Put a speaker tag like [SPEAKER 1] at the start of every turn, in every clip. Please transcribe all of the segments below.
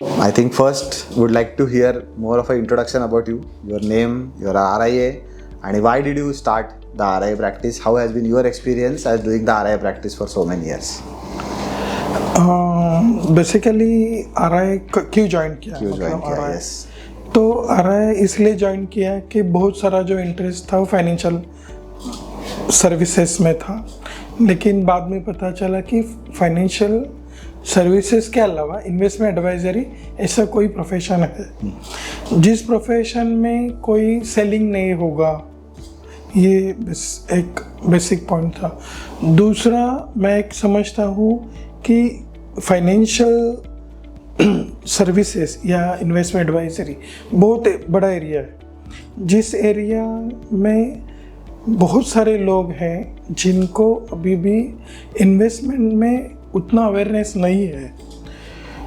[SPEAKER 1] I think first would like to hear more of an introduction about you, your name, your RIA, and why did you start the RIA practice? How has been your experience as doing the RIA practice for so many years?
[SPEAKER 2] Basically RIA क्यों join किया?
[SPEAKER 1] क्यों join किया?
[SPEAKER 2] RIA
[SPEAKER 1] Yes.
[SPEAKER 2] तो RIA इसलिए join किया कि बहुत सारा जो इंटरेस्ट था वो फाइनेंशियल सर्विसेज में था, लेकिन बाद में पता चला कि फाइनेंशियल सर्विसेज के अलावा इन्वेस्टमेंट एडवाइजरी ऐसा कोई प्रोफेशन है जिस प्रोफेशन में कोई सेलिंग नहीं होगा। ये एक बेसिक पॉइंट था। दूसरा, मैं एक समझता हूँ कि फाइनेंशियल सर्विसेज या इन्वेस्टमेंट एडवाइजरी बहुत बड़ा एरिया है, जिस एरिया में बहुत सारे लोग हैं जिनको अभी भी इन्वेस्टमेंट में उतना अवेयरनेस नहीं है।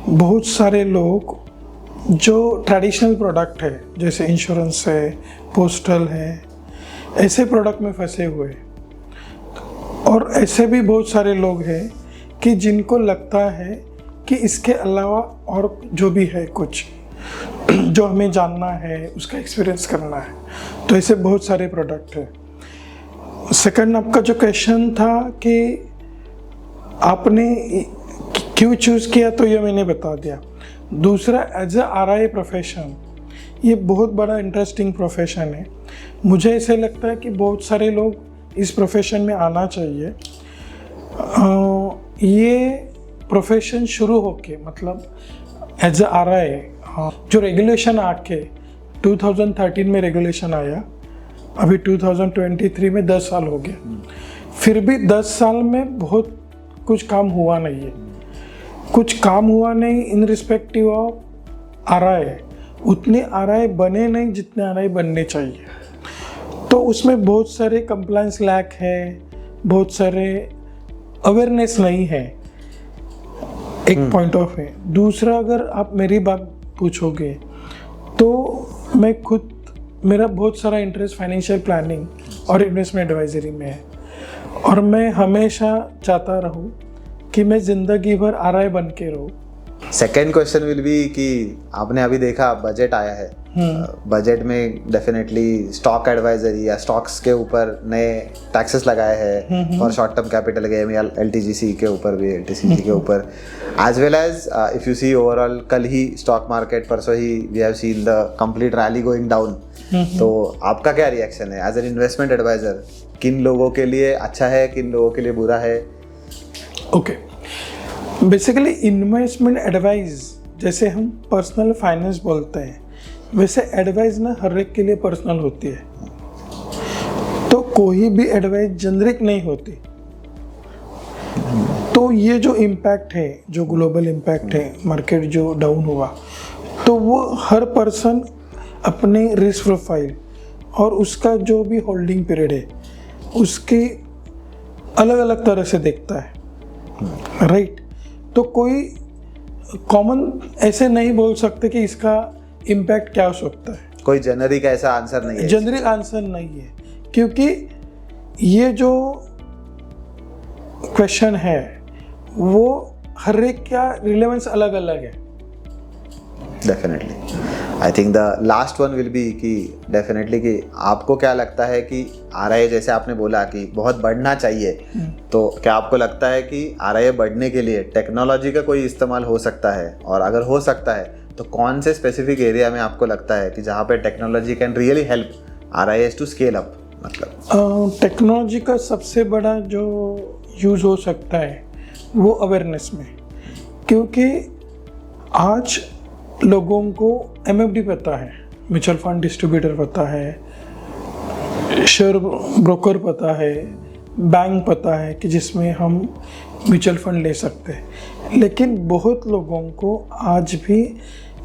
[SPEAKER 2] बहुत सारे लोग जो ट्रेडिशनल प्रोडक्ट है जैसे इंश्योरेंस है, पोस्टल है, ऐसे प्रोडक्ट में फंसे हुए हैं। और ऐसे भी बहुत सारे लोग हैं कि जिनको लगता है कि इसके अलावा और जो भी है कुछ जो हमें जानना है, उसका एक्सपीरियंस करना है, तो ऐसे बहुत सारे प्रोडक्ट हैं। सेकंड, आपका जो क्वेश्चन था कि आपने क्यों चूज़ किया, तो ये मैंने बता दिया। दूसरा, एज अ RIA प्रोफेशन, ये बहुत बड़ा इंटरेस्टिंग प्रोफेशन है। मुझे ऐसे लगता है कि बहुत सारे लोग इस प्रोफेशन में आना चाहिए। ये प्रोफेशन शुरू होके मतलब एज अ RIA जो रेगुलेशन आके 2013 में रेगुलेशन आया, अभी 2023 में 10 साल हो गया, फिर भी 10 साल में बहुत कुछ काम हुआ नहीं है। कुछ काम हुआ नहीं इन रिस्पेक्टिव ऑफ RIA, उतने RIA बने नहीं जितने RIA बनने चाहिए। तो उसमें बहुत सारे कंप्लायंस लैक है, बहुत सारे अवेयरनेस नहीं है, एक पॉइंट ऑफ है। दूसरा, अगर आप मेरी बात पूछोगे तो मैं खुद, मेरा बहुत सारा इंटरेस्ट फाइनेंशियल प्लानिंग और इन्वेस्टमेंट एडवाइजरी में है, और मैं हमेशा चाहता रहूँ कि मैं ज़िंदगी भर RIA बन के रहूँ।
[SPEAKER 1] सेकेंड क्वेश्चन विल बी कि आपने अभी देखा बजट आया है, बजट में डेफिनेटली स्टॉक एडवाइजरी या स्टॉक्स के ऊपर नए टैक्सेस लगाए हैं और शॉर्ट टर्म कैपिटल गेन या LTGC के ऊपर भी, LTCG के ऊपर, as well as if you see overall कल ही स्टॉक मार्केट, परसों ही we have seen the complete rally going down. तो आपका क्या रिएक्शन है एज एन इन्वेस्टमेंट एडवाइजर? किन लोगों के लिए अच्छा है, किन लोगों के लिए बुरा है?
[SPEAKER 2] ओके, बेसिकली इन्वेस्टमेंट एडवाइस जैसे हम पर्सनल फाइनेंस बोलते हैं, वैसे एडवाइस ना हर एक के लिए पर्सनल होती है। तो कोई भी एडवाइस जेनरिक नहीं होती। तो ये जो इम्पैक्ट है, जो ग्लोबल इम्पैक्ट है, मार्केट जो डाउन हुआ, तो वो हर पर्सन अपने रिस्क प्रोफाइल और उसका जो भी होल्डिंग पीरियड है उसके अलग अलग तरह से देखता है, राइट? तो कोई कॉमन ऐसे नहीं बोल सकते कि इसका इम्पैक्ट क्या हो सकता है।
[SPEAKER 1] कोई जेनरिक ऐसा आंसर नहीं है,
[SPEAKER 2] जेनरिक आंसर नहीं है, क्योंकि ये जो क्वेश्चन है वो हर एक का रिलेवेंस अलग अलग है।
[SPEAKER 1] Definitely. I think the last one will be कि डेफिनेटली कि आपको क्या लगता है कि RIA, जैसे आपने बोला कि बहुत बढ़ना चाहिए, तो क्या आपको लगता है कि RIA बढ़ने के लिए टेक्नोलॉजी का कोई इस्तेमाल हो सकता है? और अगर हो सकता है तो कौन से स्पेसिफिक एरिया में आपको लगता है कि जहाँ पे technology can really help RIAs to scale up? मतलब
[SPEAKER 2] टेक्नोलॉजी का सबसे बड़ा जो यूज़ हो सकता है वो अवेयरनेस में, क्योंकि आज लोगों को MFD पता है, म्यूचुअल फंड डिस्ट्रीब्यूटर पता है, शेयर ब्रोकर पता है, बैंक पता है कि जिसमें हम म्यूचुअल फंड ले सकते हैं, लेकिन बहुत लोगों को आज भी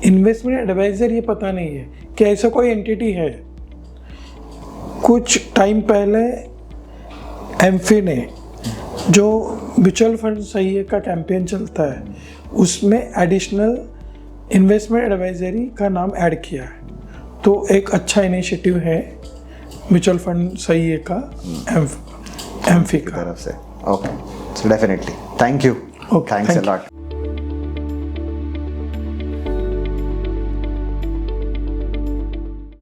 [SPEAKER 2] इन्वेस्टमेंट एडवाइज़र ये पता नहीं है कि ऐसा कोई एंटिटी है। कुछ टाइम पहले एमफी ने जो म्यूचुअल फंड सही है का कैंपेन चलता है, उसमें एडिशनल इन्वेस्टमेंट एडवाइजरी का नाम ऐड किया है। तो एक अच्छा इनिशिएटिव है म्यूचुअल फंड सही है का एमफी की तरफ से।
[SPEAKER 1] Okay, so definitely thank you, thanks a lot.